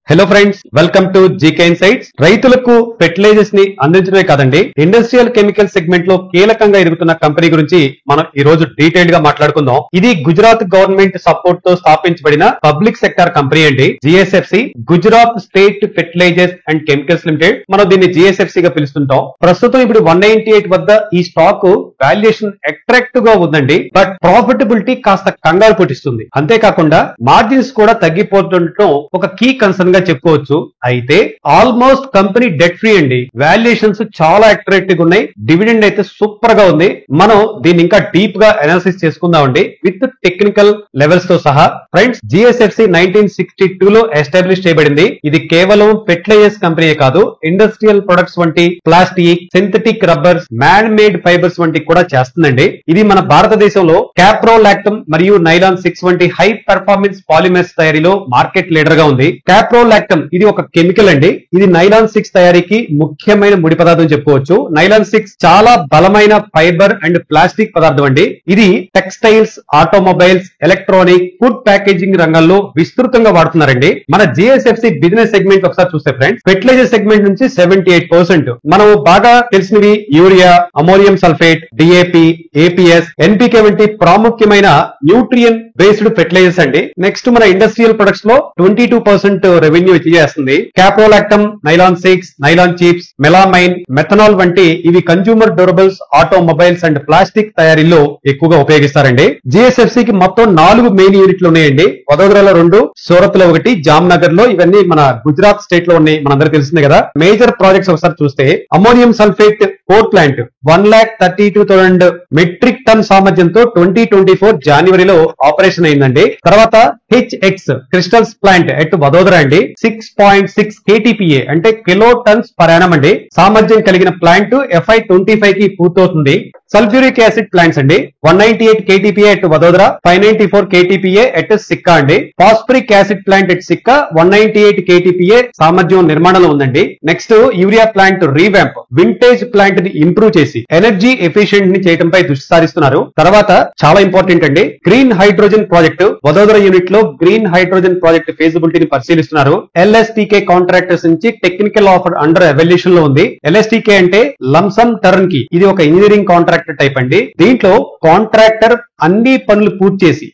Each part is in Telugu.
Hello friends, welcome to GK insights. రైతులకు ఫెర్టిలైజర్స్ ని అందించడమే కాదండి, ఇండస్ట్రియల్ కెమికల్ సెగ్మెంట్ లో కీలకంగా ఎదుగుతున్న కంపెనీ గురించి మనం ఈ రోజు డీటెయిల్డ్ గా మాట్లాడుకుందాం. ఇది గుజరాత్ గవర్నమెంట్ సపోర్ట్ తో స్థాపించబడిన పబ్లిక్ సెక్టార్ కంపెనీ అండి. GSFC, Gujarat state fertilizers and chemicals limited. మనం దీన్ని జిఎస్ఎఫ్సి గా పిలుస్తుంటాం. ప్రస్తుతం ఇప్పుడు 198 వద్ద ఈ స్టాక్ వాల్యుయేషన్ అట్రాక్టివ్ గా ఉందండి. బట్ ప్రాఫిటబిలిటీ కాస్త కంగారు పుట్టిస్తుంది. అంతేకాకుండా మార్జిన్స్ కూడా తగ్గిపోతుండటం ఒక కీ కన్సర్న్ గా చెప్పుకోవచ్చు. అయితే ఆల్మోస్ట్ కంపెనీ డెట్ ఫ్రీ అండి. వాల్యుయేషన్స్ చాలా అట్రాక్టివ్ ఉన్నాయి. డివిడెండ్ అయితే సూపర్ గా ఉంది. మనం దీన్ని ఇంకా డీప్ గా అనాలిసిస్ చేసుకుందామండి విత్ టెక్నికల్ లెవెల్స్ తో సహా. ఫ్రెండ్స్, జిఎస్ఎఫ్సి 1962 లో ఎస్టాబ్లిష్ చేయబడింది. ఇది కేవలం ఫెర్టిలైజర్స్ కంపెనీ కాదు, ఇండస్ట్రియల్ ప్రొడక్ట్స్ వంటి plastic, synthetic rubbers, man made fibres వంటి కూడా చేస్తుందండి. ఇది మన భారతదేశంలో క్యాప్రోలాక్టమ్ మరియు నైలాన్ 6 వంటి హై పెర్ఫార్మెన్స్ పాలిమర్స్ తయారీలో మార్కెట్ లీడర్ గా ఉంది. క్యాప్రోలాక్టమ్ ఇది ఒక కెమికల్ అండి. ఇది నైలాన్ 6 తయారీకి ముఖ్యమైన ముడి పదార్థం చెప్పుకోవచ్చు. నైలాన్ 6 చాలా బలమైన ఫైబర్ అండ్ ప్లాస్టిక్ పదార్థం అండి. ఇది textiles, automobiles, electronic, food packaging రంగాల్లో విస్తృతంగా వాడుతున్నారండి. మన జిఎస్ఎఫ్సి బిజినెస్ సెగ్మెంట్ ఒకసారి చూస్తే ఫ్రెండ్స్, ఫెర్టిలైజర్ సెగ్మెంట్ నుంచి 78%. మనం బాగా తెలిసినవి urea, ammonium sulphate, DAP, APS, NPK వంటి ప్రాముఖ్యమైన న్యూట్రియన్ బేస్డ్ ఫెర్టిలైజర్స్ అండి. నెక్స్ట్ మన ఇండస్ట్రియల్ ప్రొడక్ట్స్ లో 22% రెవెన్యూ చేస్తుంది. Caprolactam, nylon 6, nylon chips, melamine, methanol వంటి ఇవి consumer durables, automobiles and plastic తయారీలో ఎక్కువగా ఉపయోగిస్తారండి. జిఎస్ఎఫ్సి కి మొత్తం 4 మెయిన్ యూనిట్లు ఉన్నాయండి. వడోదరాలో 2, సూరత్ లో 1, జామ్నగర్ లో. ఇవన్నీ మన గుజరాత్ స్టేట్ లో ఉన్నాయి, మనందరికీ తెలిసిందే కదా. మేజర్ ప్రాజెక్ట్స్ ఒకసారి చూస్తే ammonium sulphate port plant 1,32,000 metric ton సామర్థ్యంతో 2024 జనవరిలో ఆపరేషన్ అయిందండి. తర్వాత HX crystals plant at Vadodara అండి, 6.6 KTPA అంటే కిలో టన్స్ పర్ యానం అండి సామర్థ్యం కలిగిన ప్లాంట్ FY 25 కి పూర్తవుతుంది. సల్ఫ్యూరిక్ యాసిడ్ ప్లాంట్స్ అండి, 198 KTPA at Vadodara, 594 KTPA at Sikka అండి. Phosphoric acid plant at Sikka 198 KTPA సామర్థ్యం నిర్మాణంలో ఉందండి. నెక్స్ట్ urea plant revamp, vintage plant ని ఇంప్రూవ్ చేసి ఎనర్జీ ఎఫిషియెంట్ ని చేయడంపై దృష్టి సారిస్తున్నారు. తర్వాత చాలా ఇంపార్టెంట్ అండి, green hydrogen project Vadodara unit లో గ్రీన్ హైడ్రోజన్ ప్రాజెక్ట్ ఫీజిబిలిటీని పరిశీలిస్తున్నారు. ఎల్ఎస్టీకే కాంట్రాక్టర్స్ నుంచి టెక్నికల్ ఆఫర్ అండర్ ఎవల్యూషన్ లో ఉంది. ఎల్ఎస్టీకే అంటే లంసమ్ టర్న్ కి, ఇది ఒక ఇంజనీరింగ్ కాంట్రాక్టర్ టైప్ అండి. దీంట్లో కాంట్రాక్టర్ అన్ని పనులు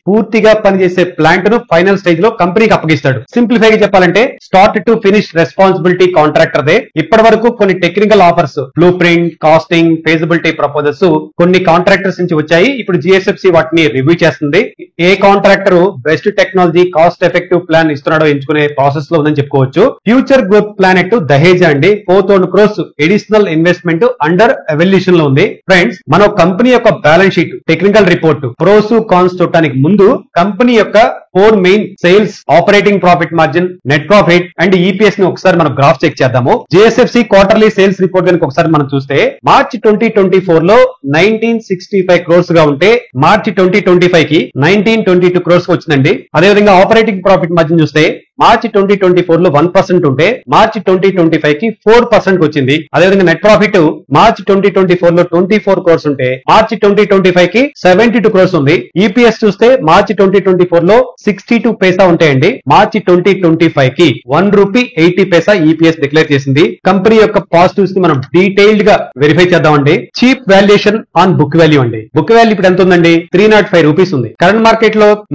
పూర్తిగా పనిచేసే ప్లాంట్ ను ఫైనల్ స్టేజ్ లో కంపెనీకి అప్పగిస్తాడు. సింప్లిఫై గా చెప్పాలంటే start to finish responsibility contractor దే. ఇప్పటి వరకు కొన్ని technical offers, blueprint, costing, feasibility proposals కొన్ని కాంట్రాక్టర్స్ నుంచి వచ్చాయి. ఇప్పుడు జిఎస్ఎఫ్సి వాటిని రివ్యూ చేస్తుంది. ఏ contractor best technology, cost effective plan ఇస్తున్నాడో ఎంచుకునే ప్రాసెస్ లో ఉందని చెప్పుకోవచ్చు. Future growth plan at Dahej అండి, 4,000 crores additional investment under evaluation లో ఉంది. ఫ్రెండ్స్, మన కంపెనీ యొక్క balance sheet, technical report, pros cons చూడటానికి ముందు కంపెనీ యొక్క 4 main sales, operating profit margin, net profit and EPS ని ఒకసారి మనం గ్రాఫ్ చెక్ చేద్దాము. జిఎస్ఎఫ్సి క్వార్టర్లీ సేల్స్ రిపోర్ట్ కనుక ఒకసారి మనం చూస్తే మార్చి 2024 లో 1965 crores గా ఉంటే మార్చి 2025 కి 1922 crores వచ్చిందండి. అదేవిధంగా ఆపరేటింగ్ ప్రాఫిట్ మార్జిన్ చూస్తే మార్చి 2024 లో 1% ఉంటే మార్చి 2025 కి 4% వచ్చింది. అదేవిధంగా నెట్ ప్రాఫిట్ మార్చి 2024 లో 24 crores ఉంటే మార్చి 2025 కి 72 crores ఉంది. ఈపీఎస్ చూస్తే మార్చి 2024 లో 62 పైసా ఉంటాయండి. మార్చి 2025 కి 1 రూపీ 80 పైసా ఈపీఎస్ డిక్లేర్ చేసింది. కంపెనీ యొక్క పాజిటివ్స్ ని మనం డీటెయిల్డ్ గా వెరిఫై చేద్దామండి. Cheap valuation on book value అండి. బుక్ వాల్యూ ఇప్పుడు ఎంత ఉందండి? 305 రూపీస్ ఉంది. కరెంట్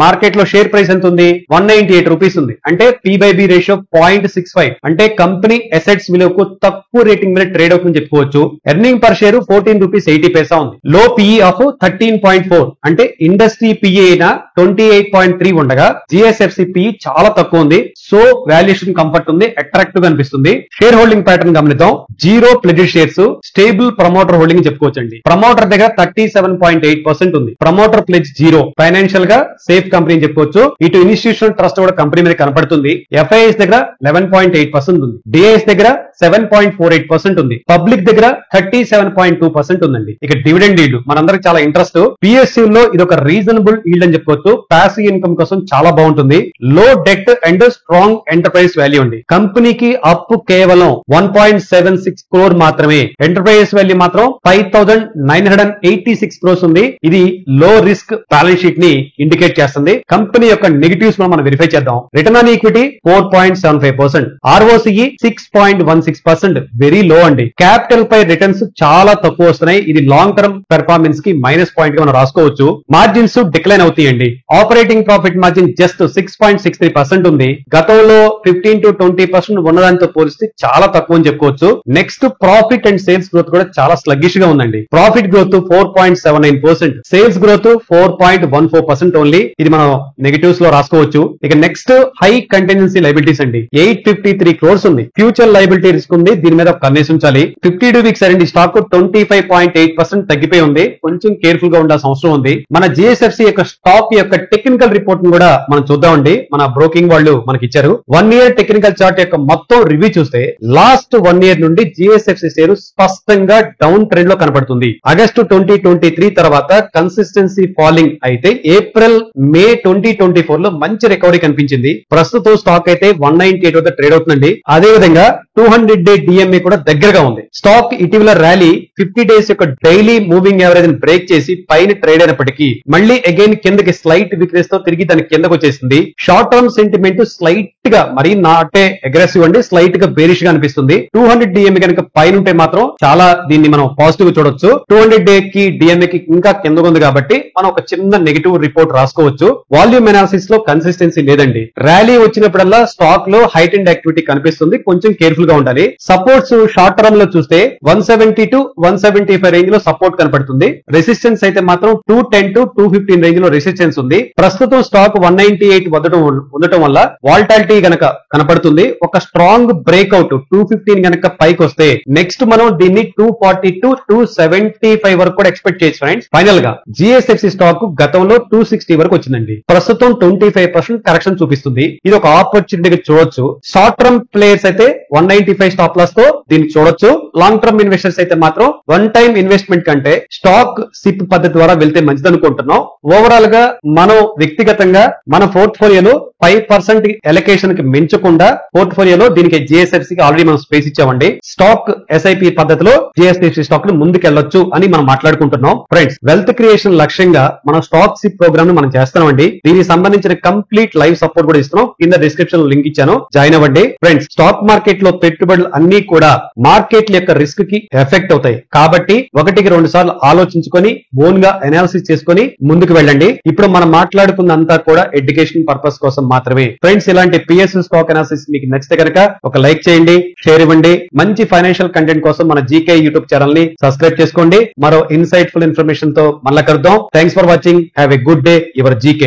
మార్కెట్ లో షేర్ ప్రైస్ ఎంత ఉంది? 198 రూపీస్ ఉంది. అంటే P/B రేషియో 0.65, అంటే కంపెనీ అసెట్స్ విలువకు తక్కువ రేటింగ్ మీద ట్రేడ్ అవుతుందని చెప్పుకోవచ్చు. ఎర్నింగ్ పర్ షేర్ 14 రూపీస్ 80 పైసా ఉంది. లో పిఈ ఆఫ్ 13.4, అంటే ఇండస్ట్రీ పిఈ అయినా 28.3 ఉండగా జిఎస్ఎఫ్సి పిఈ చాలా తక్కువ ఉంది. సో వాల్యుయేషన్ కంఫర్ట్ ఉంది, అట్రాక్టివ్ గా అనిపిస్తుంది. షేర్ హోల్డింగ్ ప్యాటర్న్ గమనిద్దాం. Zero pledged shares, stable promoter holding చెప్పుకోవచ్చండి. ప్రమోటర్ దగ్గర 37.8% ఉంది. Promoter pledge zero. ఫైనాన్షియల్ గా సేఫ్ కంపెనీ చెప్పుకోవచ్చు. ఇటు ఇన్స్టిట్యూషనల్ ట్రస్ట్ కూడా కంపెనీ మీద కనపడుతుంది. ఎఫ్ఐఎస్ దగ్గర 11.8% ఉంది. డిఐఎస్ దగ్గర 7.48% ఉంది. పబ్లిక్ దగ్గర 37.2% ఉందండి. ఇక డివిడెండ్ ఈల్డ్ మనందరికి చాలా ఇంట్రెస్ట్. PSU లో ఇది ఒక రీజనబుల్ ఈల్డ్ అని చెప్పుకోవచ్చు. ప్యాసివ్ ఇన్కమ్ కోసం చాలా బాగుంటుంది. లో debt and strong enterprise value అండి. కంపెనీకి అప్పు కేవలం 1.76 crore మాత్రమే. ఎంటర్ప్రైజ్ వాల్యూ మాత్రం 5,986 crores ఉంది. ఇది లో రిస్క్ బ్యాలెన్స్ షీట్ ని ఇండికేట్ చేస్తుంది. కంపెనీ యొక్క నెగటివ్స్ మనం వెరిఫై చేద్దాం. Return on equity 4.75%, ROCE 6.16%, very low అండి. క్యాపిటల్ పై రిటర్న్స్ చాలా తక్కువ వస్తున్నాయి. ఇది లాంగ్ టర్మ్ పెర్ఫార్మెన్స్ కి మైనస్ పాయింట్ గా మనం రాసుకోవచ్చు. మార్జిన్స్ డిక్లైన్ అవుతాయండి. ఆపరేటింగ్ ప్రాఫిట్ మార్జిన్ జస్ట్ 6.63% ఉంది. గతంలో 15 to 20% ఉన్నదానితో పోలిస్తే చాలా తక్కువ అని చెప్పుకోవచ్చు. Next profit and sales growth కూడా చాలా స్లగ్గిష్ గా ఉందండి. Profit growth 4.79%, sales growth 4.14% only. ఇది మనం నెగటివ్స్ లో రాసుకోవచ్చు. ఇక నెక్స్ట్ హై కంటిన్యూన్సీ లైబిలిటీస్ అండి. 853 crores ఉంది. ఫ్యూచర్ లైబిలిటీ రిస్క్ ఉంది. దీని మీద కన్నేసి ఉంచాలి. 52 వీక్స్ అండి స్టాక్ 25.8% తగ్గిపోయి ఉంది. కొంచెం కేర్ఫుల్ గా ఉండాల్సిన అవసరం ఉంది. మన GSFC యొక్క స్టాక్ యొక్క టెక్నికల్ రిపోర్ట్ ను కూడా మనం చూద్దామండి. మన బ్రోకింగ్ వాళ్ళు మనకి ఇచ్చారు. 1 year టెక్నికల్ చార్ట్ యొక్క మొత్తం రివ్యూ చూస్తే లాస్ట్ 1 year నుండి GSFC షేరు స్పష్టంగా డౌన్ ట్రెండ్ లో కనపడుతుంది. ఆగస్టు 2023 తర్వాత కన్సిస్టెన్సీ ఫాలింగ్ అయితే ఏప్రిల్ మే 2024 లో మంచి రికవరీ కనిపించింది. ప్రస్తుతం స్టాక్ అయితే 198 వద్ద ట్రేడ్ అవుతుందండి. అదే విధంగా 200 day DMA కూడా దగ్గరగా ఉంది. స్టాక్ ఇటీవల ర్యాలీ 50 days యొక్క డైలీ మూవింగ్ యావరేజ్ బ్రేక్ చేసి పైన ట్రేడ్ అయినప్పటికీ మళ్ళీ అగైన్ కిందకి స్లైట్ వీక్నెస్ తో తిరిగి దాని కిందకు వచ్చేసింది. షార్ట్ టర్మ్ సెంటిమెంట్ స్లైట్ గా మరీ నాటే అగ్రెసివ్ అండి, స్లైట్ గా బేరిష్ గా అనిపిస్తుంది. 200 DMA కనుక పైన ఉంటే మాత్రం చాలా దీన్ని మనం పాజిటివ్ చూడొచ్చు. 200 day కి DMA కి ఇంకా కిందకు ఉంది కాబట్టి మనం ఒక చిన్న నెగిటివ్ రిపోర్ట్ రాసుకోవచ్చు. వాల్యూమ్ అనాలిసిస్ లో కన్సిస్టెన్సీ లేదండి. ర్యాలీ వచ్చినప్పుడల్లా స్టాక్ లో హైట్ అండ్ యాక్టివిటీ కనిపిస్తుంది. కొంచెం కేర్ఫుల్ గా ఉండాలి. సపోర్ట్స్ షార్ట్ టర్మ్ లో చూస్తే 170 to 175 రేంజ్ లో సపోర్ట్ కనపడుతుంది. రెసిస్టెన్స్ అయితే మాత్రం 210 to 215 రేంజ్ లో రెసిస్టెన్స్ ఉంది. ప్రస్తుతం స్టాక్ 198 ఉండటం వల్ల వాల్టాలిటీ గనక కనపడుతుంది. ఒక స్ట్రాంగ్ బ్రేక్అవుట్ 215 గనక పైకి వస్తే నెక్స్ట్ మనం దీన్ని 240 to 275 వరకు కూడా ఎక్స్పెక్ట్ చేయొచ్చు ఫ్రెండ్స్. ఫైనల్ గా GSFC స్టాక్ గతంలో 260 వరకు వచ్చిందండి. ప్రస్తుతం 25% కరెక్షన్ చూపిస్తుంది. ఇది ఒక ఆపర్చునిటీగా చూడొచ్చు. షార్ట్ టర్మ్ ప్లేయర్స్ అయితే 195 స్టాప్ లాస్ తో దీన్ని చూడొచ్చు. లాంగ్ టర్మ్ ఇన్వెస్టర్స్ అయితే మాత్రం వన్ టైం ఇన్వెస్ట్మెంట్ కంటే స్టాక్ సిప్ పద్ధతి ద్వారా వెళ్తే మంచిది అనుకుంటున్నాం. ఓవరాల్ గా మనం వ్యక్తిగతంగా మన పోర్ట్ఫోలియోలో 5% ఎలకేషన్ కి మించకుండా పోర్ట్ఫోలియోలో దీనికి GSFC కి ఆల్రెడీ మనం స్పేస్ ఇచ్చామండి. స్టాక్ SIP పద్ధతిలో GSFC స్టాక్ ను ముందుకెళ్లొచ్చు అని మనం మాట్లాడుకుంటున్నాం. ఫ్రెండ్స్, వెల్త్ క్రియేషన్ లక్ష్యంగా మన స్టాక్ సిప్ ప్రోగ్రామ్ ను మనం చేస్తున్నామండి. దీనికి సంబంధించిన కంప్లీట్ లైవ్ సపోర్ట్ కూడా ఇస్తున్నాం. కింద డిస్క్రిప్షన్ లో లింక్ ఇచ్చాను, జాయిన్ అవ్వండి. ఫ్రెండ్స్, స్టాక్ మార్కెట్ లో పెట్టుబడులు అన్ని కూడా మార్కెట్ యొక్క రిస్క్ కి ఎఫెక్ట్ అవుతాయి కాబట్టి 1-2 సార్లు ఆలోచించుకొని ఓన్ గా అనాలిసిస్ చేసుకొని ముందుకు వెళ్ళండి. ఇప్పుడు మనం మాట్లాడుకున్నంతా కూడా ఎడ్యుకేషన్ పర్పస్ కోసం మాత్రమే. ఫ్రెండ్స్, ఇలాంటి PSU స్టాక్ అనాలిసిస్ మీకు నచ్చితే కనుక ఒక లైక్ చేయండి, షేర్ ఇవ్వండి. మంచి ఫైనాన్షియల్ కంటెంట్ కోసం మన GK యూట్యూబ్ ఛానల్ ని సబ్స్క్రైబ్ చేసుకోండి. మరో ఇన్సైట్ఫుల్ ఇన్ఫర్మేషన్ తో మళ్ళా కలుద్దాం. Thanks for watching. Have a good day. Your GK.